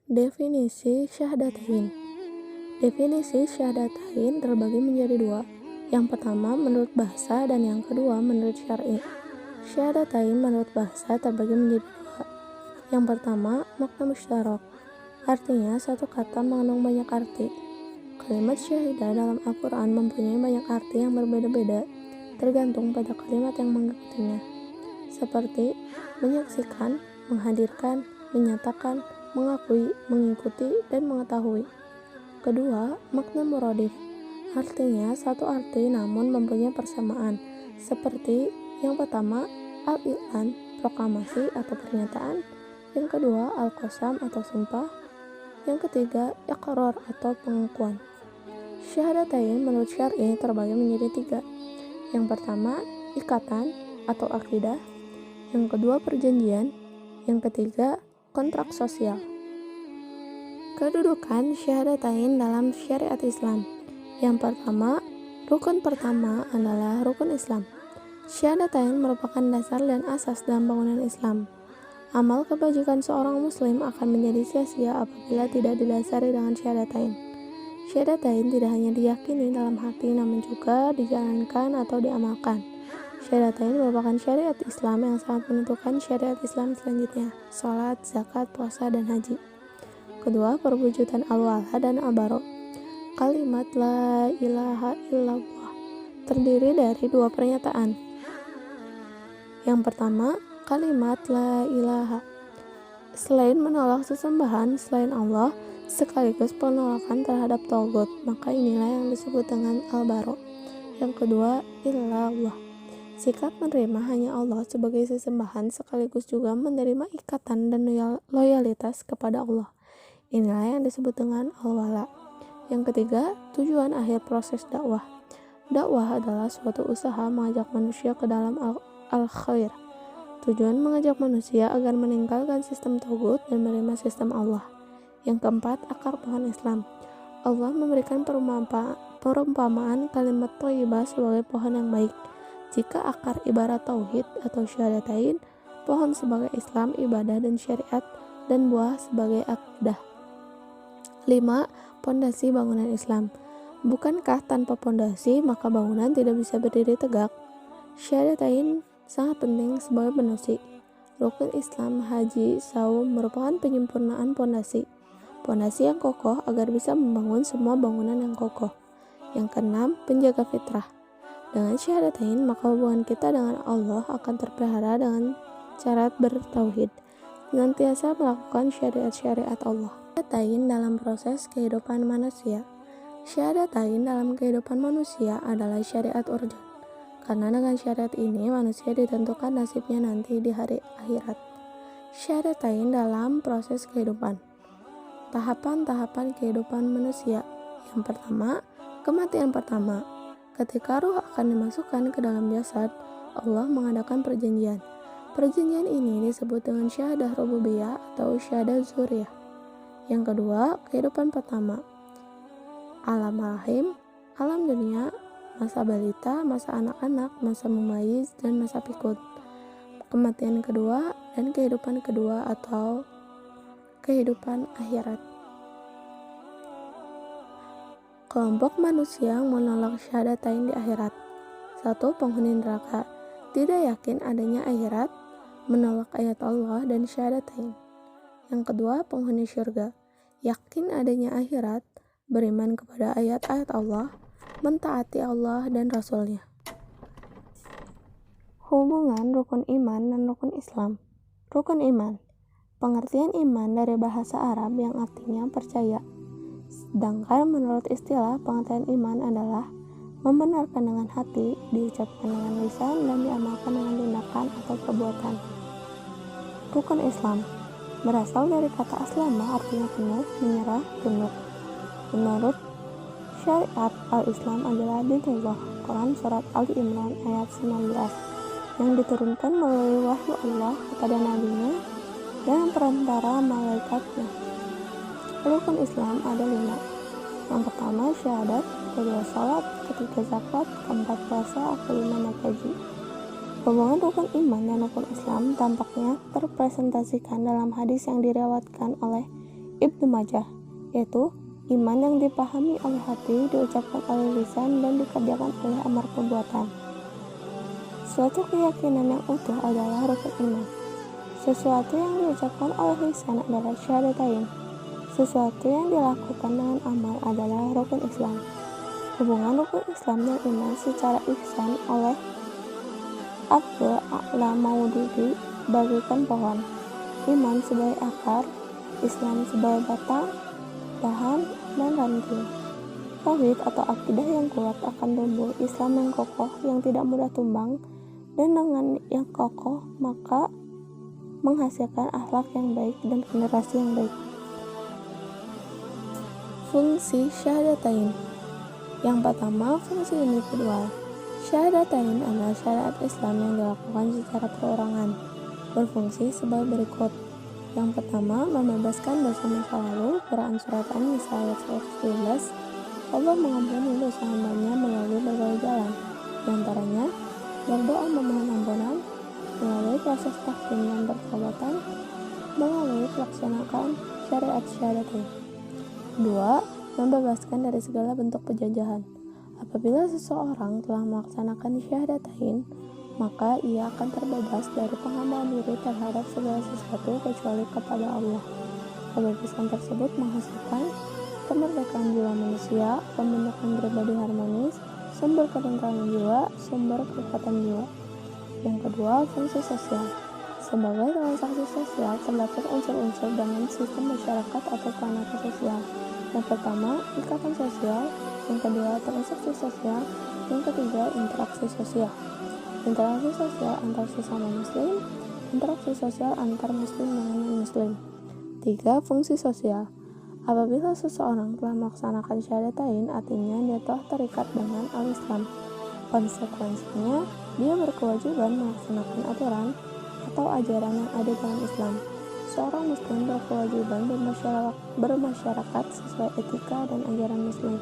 Definisi syahadatain. Definisi syahadatain terbagi menjadi dua. Yang pertama menurut bahasa dan yang kedua menurut syar'i. Syahadatain menurut bahasa terbagi menjadi dua. Yang pertama makna musyarak. Artinya satu kata mengandung banyak arti. Kalimat syahidah dalam Al-Quran mempunyai banyak arti yang berbeda-beda tergantung pada kalimat yang mengikutinya. Seperti menyaksikan, menghadirkan, menyatakan, mengakui, mengikuti, dan mengetahui. Kedua, makna muradif. Artinya satu arti namun mempunyai persamaan. Seperti yang pertama, al-i'lan, proklamasi atau pernyataan. Yang kedua, al-qasam atau sumpah. Yang ketiga, iqrar atau pengakuan. Syahadatain menurut syar'i terbagi menjadi tiga. Yang pertama, ikatan atau akidah. Yang kedua, perjanjian. Yang ketiga, kontrak sosial. Kedudukan syahadatain dalam syariat Islam. Yang pertama, rukun pertama adalah rukun Islam. Syahadatain merupakan dasar dan asas dalam bangunan Islam. Amal kebajikan seorang muslim akan menjadi sia-sia apabila tidak didasari dengan syahadatain. Syahadatain tidak hanya diyakini dalam hati namun juga dijalankan atau diamalkan. Syahadatain merupakan syariat Islam yang sangat menentukan syariat Islam selanjutnya, salat, zakat, puasa, dan haji. Kedua, perwujudan al-wala dan al-bara. Kalimat la ilaha illallah terdiri dari dua pernyataan. Yang pertama, kalimat la ilaha. Selain menolak sesembahan selain Allah, sekaligus penolakan terhadap tauhid, maka inilah yang disebut dengan al-bara. Yang kedua, illallah. Sikap menerima hanya Allah sebagai sesembahan sekaligus juga menerima ikatan dan loyalitas kepada Allah. Inilah yang disebut dengan al-wala. Yang ketiga, tujuan akhir proses dakwah. Dakwah adalah suatu usaha mengajak manusia ke dalam al-khair. Tujuan mengajak manusia agar meninggalkan sistem tauhid dan menerima sistem Allah. Yang keempat, akar pohon Islam. Allah memberikan perumpamaan kalimat thayyibah sebagai pohon yang baik. Jika akar ibarat tauhid atau syahadatain, pohon sebagai Islam, ibadah dan syariat, dan buah sebagai akidah. 5. Pondasi bangunan Islam. Bukankah tanpa pondasi maka bangunan tidak bisa berdiri tegak? Syahadatain sangat penting sebagai pondasi. Rukun Islam, haji, saum merupakan penyempurnaan pondasi. Pondasi yang kokoh agar bisa membangun semua bangunan yang kokoh. Yang keenam, penjaga fitrah. Dengan syahadatain maka hubungan kita dengan Allah akan terpelihara dengan cara bertauhid, senantiasa melakukan syariat-syariat Allah. Syahadatain dalam proses kehidupan manusia. Syahadatain dalam kehidupan manusia adalah syariat urjan, karena dengan syariat ini manusia ditentukan nasibnya nanti di hari akhirat. Syahadatain dalam proses kehidupan. Tahapan-tahapan kehidupan manusia. Yang pertama, kematian pertama. Ketika ruh akan dimasukkan ke dalam jasad, Allah mengadakan perjanjian. Perjanjian ini disebut dengan syahadah rububiyah atau syahadah zuriyah. Yang kedua, kehidupan pertama. Alam rahim, alam dunia, masa balita, masa anak-anak, masa mumayyiz, dan masa pikun. Kematian kedua dan kehidupan kedua atau kehidupan akhirat. Kelompok manusia yang menolak syahadatain di akhirat. 1. Penghuni neraka. Tidak yakin adanya akhirat, menolak ayat Allah dan syahadatain. Yang kedua, penghuni syurga. Yakin adanya akhirat, beriman kepada ayat-ayat Allah, mentaati Allah dan Rasulnya. Hubungan rukun iman dan rukun Islam. Rukun iman. Pengertian iman dari bahasa Arab yang artinya percaya. Sedangkan menurut istilah pengertian iman adalah membenarkan dengan hati, diucapkan dengan lisan, dan diamalkan dengan tindakan atau perbuatan. Rukun Islam berasal dari kata aslama artinya penuh, menyerah, tunduk. Menurut syariat al-Islam adalah dinullah, Quran surat Ali Imran ayat 19, yang diturunkan melalui wahyu Allah kepada nabinya dan perantara malaikatnya. Rukun Islam ada 5. Yang pertama syahadat, kedua salat, ketiga zakat, keempat puasa, kelima naik haji. Hubungan rukun iman dan rukun Islam tampaknya terpresentasikan dalam hadis yang diriwayatkan oleh Ibnu Majah, yaitu iman yang dipahami oleh hati, diucapkan oleh lisan, dan dikerjakan oleh amar perbuatan. Suatu keyakinan yang utuh adalah rukun iman. Sesuatu yang diucapkan oleh lisan adalah syahadatain. Sesuatu yang dilakukan dengan amal adalah rukun Islam. Hubungan rukun Islam dan iman secara ihsan oleh Abdul A'la Maududi bagikan pohon. Iman sebagai akar, Islam sebagai batang, dahan, dan ranting. Tauhid atau akidah yang kuat akan tumbuh, Islam yang kokoh yang tidak mudah tumbang, dan dengan yang kokoh maka menghasilkan akhlak yang baik dan generasi yang baik. Fungsi syahadatain. Yang pertama, fungsi individual. Syahadatain adalah syariat Islam yang dilakukan secara perorangan, berfungsi sebagai berikut. Yang pertama, membebaskan dosa masa lalu. Quran Surat An-Nisa ayat 112. Allah mengampuni dosa hambanya melalui berbagai jalan, di antaranya berdoa memohon ampunan, melalui proses tahkim dan pertobatan, melalui pelaksanaan syariat syahadatain. Kedua, membebaskan dari segala bentuk penjajahan. Apabila seseorang telah melaksanakan syahadatain, maka ia akan terbebas dari penghambaan diri terhadap segala sesuatu kecuali kepada Allah. Kebebasan tersebut menghasilkan kemerdekaan jiwa manusia, pembentukan pribadi harmonis, sumber ketentraman jiwa, sumber kekuatan jiwa. Yang kedua, fungsi sosial. Sebagai transaksi sosial, terdapat unsur-unsur dengan sistem masyarakat atau planeta sosial. Yang pertama, ikatan sosial. Yang kedua, transaksi sosial. Yang ketiga, interaksi sosial. Interaksi sosial antar sesama muslim, interaksi sosial antar muslim dengan non-muslim. 3. Fungsi sosial. Apabila seseorang telah melaksanakan syahadatain, artinya dia telah terikat dengan al-Islam. Konsekuensinya, dia berkewajiban melaksanakan aturan atau ajaran yang ada dalam Islam. Seorang muslim berkewajiban bermasyarakat sesuai etika dan ajaran muslim.